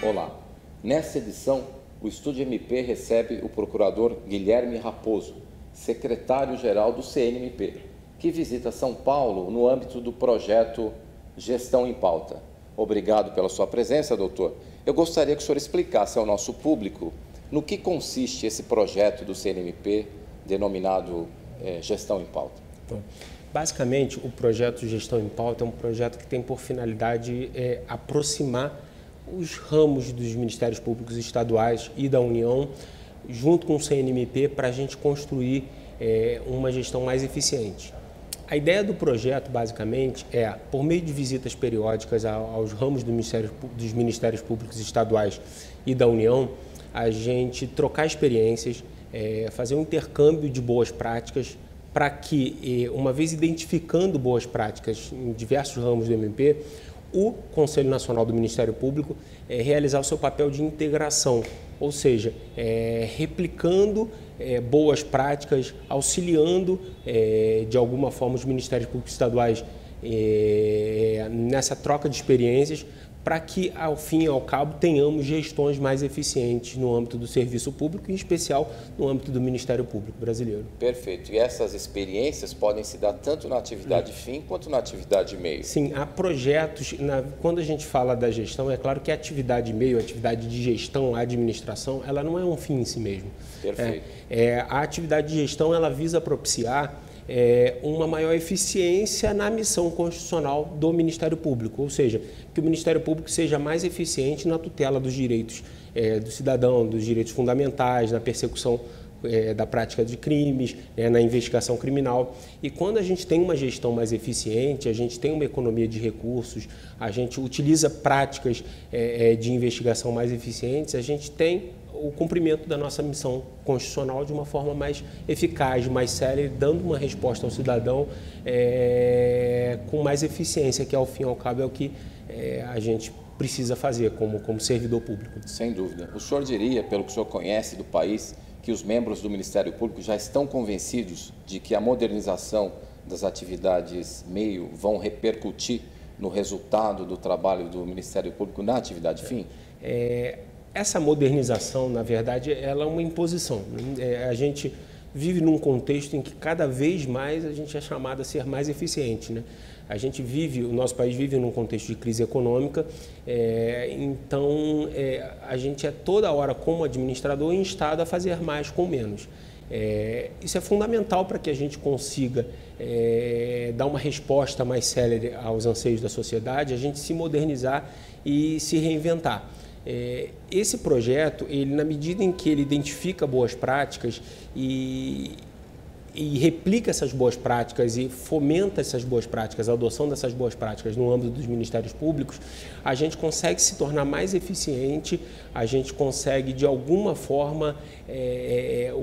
Olá, nessa edição, o Estúdio MP recebe o procurador Guilherme Raposo, secretário-geral do CNMP, que visita São Paulo no âmbito do projeto Gestão em Pauta. Obrigado pela sua presença, doutor. Eu gostaria que o senhor explicasse ao nosso público no que consiste esse projeto do CNMP denominado Gestão em Pauta. Bom, basicamente, o projeto Gestão em Pauta é um projeto que tem por finalidade aproximar os ramos dos Ministérios Públicos Estaduais e da União, junto com o CNMP, para a gente construir uma gestão mais eficiente. A ideia do projeto, basicamente, por meio de visitas periódicas aos ramos dos Ministérios Públicos Estaduais e da União, a gente trocar experiências, fazer um intercâmbio de boas práticas, para que, uma vez identificando boas práticas em diversos ramos do MP, o Conselho Nacional do Ministério Público realizar o seu papel de integração, ou seja, replicando boas práticas, auxiliando de alguma forma os Ministérios Públicos Estaduais nessa troca de experiências, para que, ao fim e ao cabo, tenhamos gestões mais eficientes no âmbito do serviço público, em especial no âmbito do Ministério Público brasileiro. Perfeito. E essas experiências podem se dar tanto na atividade fim quanto na atividade meio? Sim, há projetos, quando a gente fala da gestão, é claro que a atividade meio, a atividade de gestão, a administração, ela não é um fim em si mesmo. Perfeito. A atividade de gestão, ela visa propiciar uma maior eficiência na missão constitucional do Ministério Público, ou seja, que o Ministério Público seja mais eficiente na tutela dos direitos do cidadão, dos direitos fundamentais, na persecução da prática de crimes, na investigação criminal. E quando a gente tem uma gestão mais eficiente, a gente tem uma economia de recursos, a gente utiliza práticas de investigação mais eficientes, a gente tem o cumprimento da nossa missão constitucional de uma forma mais eficaz, mais séria, dando uma resposta ao cidadão com mais eficiência, que ao fim e ao cabo é o que a gente precisa fazer como servidor público. Sem dúvida. O senhor diria, pelo que o senhor conhece do país, que os membros do Ministério Público já estão convencidos de que a modernização das atividades meio vão repercutir no resultado do trabalho do Ministério Público na atividade fim? Essa modernização, na verdade, ela é uma imposição. A gente vive num contexto em que cada vez mais a gente é chamado a ser mais eficiente, né? O nosso país vive num contexto de crise econômica, então a gente é toda hora, como administrador, instado a fazer mais com menos. Isso é fundamental para que a gente consiga dar uma resposta mais célere aos anseios da sociedade, a gente se modernizar e se reinventar. Esse projeto, na medida em que ele identifica boas práticas e replica essas boas práticas e fomenta essas boas práticas, a adoção dessas boas práticas no âmbito dos Ministérios Públicos, a gente consegue se tornar mais eficiente, a gente consegue, de alguma forma,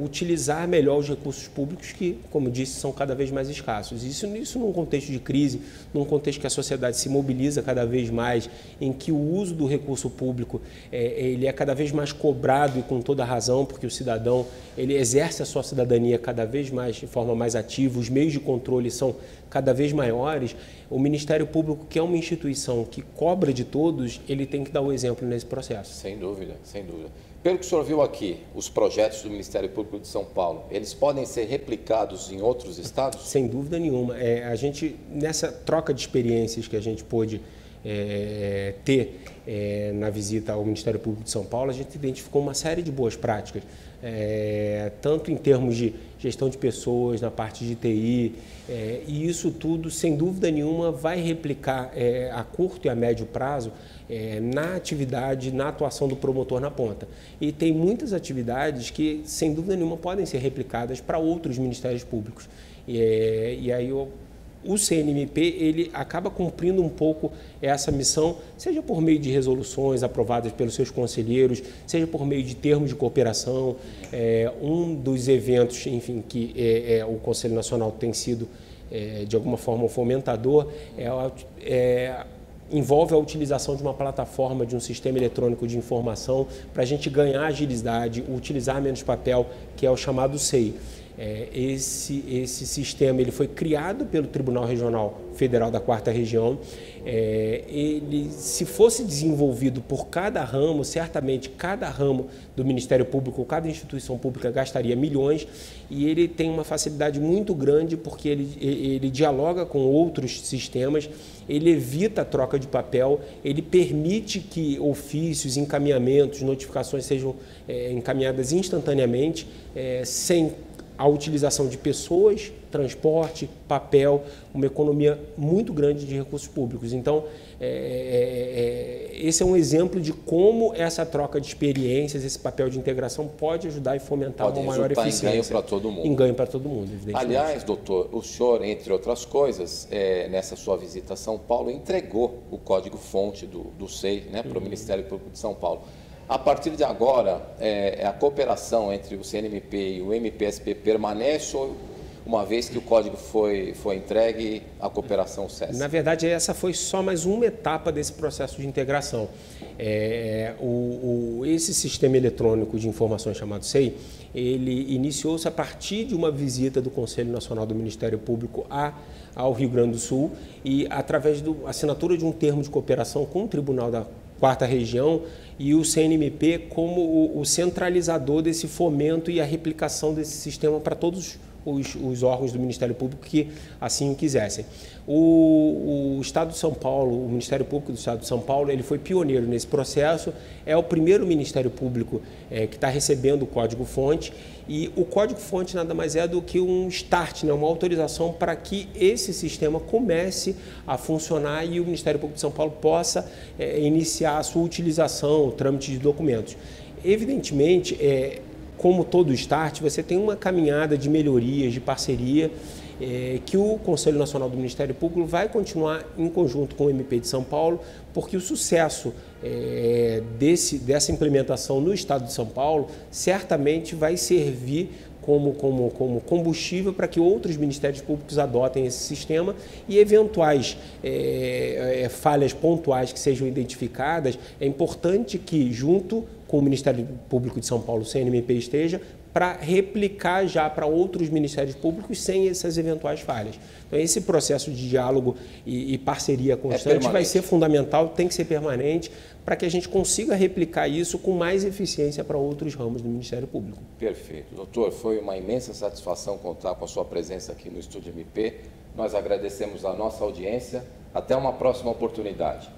utilizar melhor os recursos públicos que, como disse, são cada vez mais escassos. Isso num contexto de crise, num contexto que a sociedade se mobiliza cada vez mais, em que o uso do recurso público ele é cada vez mais cobrado e com toda razão, porque o cidadão ele exerce a sua cidadania cada vez mais de forma mais ativa, os meios de controle são cada vez maiores. O Ministério Público, que é uma instituição que cobra de todos, ele tem que dar o exemplo nesse processo. Sem dúvida, sem dúvida. Pelo que o senhor viu aqui, os projetos do Ministério Público de São Paulo, eles podem ser replicados em outros estados? Sem dúvida nenhuma. A gente, nessa troca de experiências que a gente pôde ter na visita ao Ministério Público de São Paulo, a gente identificou uma série de boas práticas, tanto em termos de gestão de pessoas, na parte de TI, e isso tudo, sem dúvida nenhuma, vai replicar a curto e a médio prazo na atividade, na atuação do promotor na ponta. E tem muitas atividades que, sem dúvida nenhuma, podem ser replicadas para outros Ministérios Públicos. E aí o CNMP ele acaba cumprindo um pouco essa missão, seja por meio de resoluções aprovadas pelos seus conselheiros, seja por meio de termos de cooperação. Um dos eventos, enfim, que o Conselho Nacional tem sido, de alguma forma, um fomentador, envolve a utilização de uma plataforma, de um sistema eletrônico de informação para a gente ganhar agilidade, utilizar menos papel, que é o chamado SEI. Esse sistema ele foi criado pelo Tribunal Regional Federal da 4ª Região. Ele, se fosse desenvolvido por cada ramo, certamente cada ramo do Ministério Público, cada instituição pública gastaria milhões, e ele tem uma facilidade muito grande porque ele dialoga com outros sistemas, ele evita a troca de papel, ele permite que ofícios, encaminhamentos, notificações sejam encaminhadas instantaneamente, sem a utilização de pessoas, transporte, papel, uma economia muito grande de recursos públicos. Então, esse é um exemplo de como essa troca de experiências, esse papel de integração pode ajudar e fomentar uma maior eficiência. Em ganho para todo mundo. Em ganho para todo mundo, evidentemente. Aliás, doutor, o senhor, entre outras coisas, nessa sua visita a São Paulo, entregou o código-fonte do SEI, né, para o Ministério Público de São Paulo. A partir de agora, a cooperação entre o CNMP e o MPSP permanece, ou uma vez que o código foi entregue, a cooperação cessa? Na verdade, essa foi só mais uma etapa desse processo de integração. Esse sistema eletrônico de informações chamado SEI, ele iniciou-se a partir de uma visita do Conselho Nacional do Ministério Público ao Rio Grande do Sul e através da assinatura de um termo de cooperação com o Tribunal da 4ª Região e o CNMP como o centralizador desse fomento e a replicação desse sistema para todos os órgãos do Ministério Público que assim o quisessem. O Estado de São Paulo, o Ministério Público do Estado de São Paulo, ele foi pioneiro nesse processo, é o primeiro Ministério Público que está recebendo o código-fonte, e o código-fonte nada mais é do que um start, né, uma autorização para que esse sistema comece a funcionar e o Ministério Público de São Paulo possa iniciar a sua utilização, o trâmite de documentos. Evidentemente, como todo start, você tem uma caminhada de melhorias, de parceria, que o Conselho Nacional do Ministério Público vai continuar em conjunto com o MP de São Paulo, porque o sucesso dessa implementação no Estado de São Paulo certamente vai servir como combustível para que outros ministérios públicos adotem esse sistema e eventuais falhas pontuais que sejam identificadas, é importante que, junto com o Ministério Público de São Paulo, o CNMP, esteja para replicar já para outros ministérios públicos sem essas eventuais falhas. Então, esse processo de diálogo e parceria constante vai ser fundamental, tem que ser permanente, para que a gente consiga replicar isso com mais eficiência para outros ramos do Ministério Público. Perfeito. Doutor, foi uma imensa satisfação contar com a sua presença aqui no Estúdio MP. Nós agradecemos a nossa audiência. Até uma próxima oportunidade.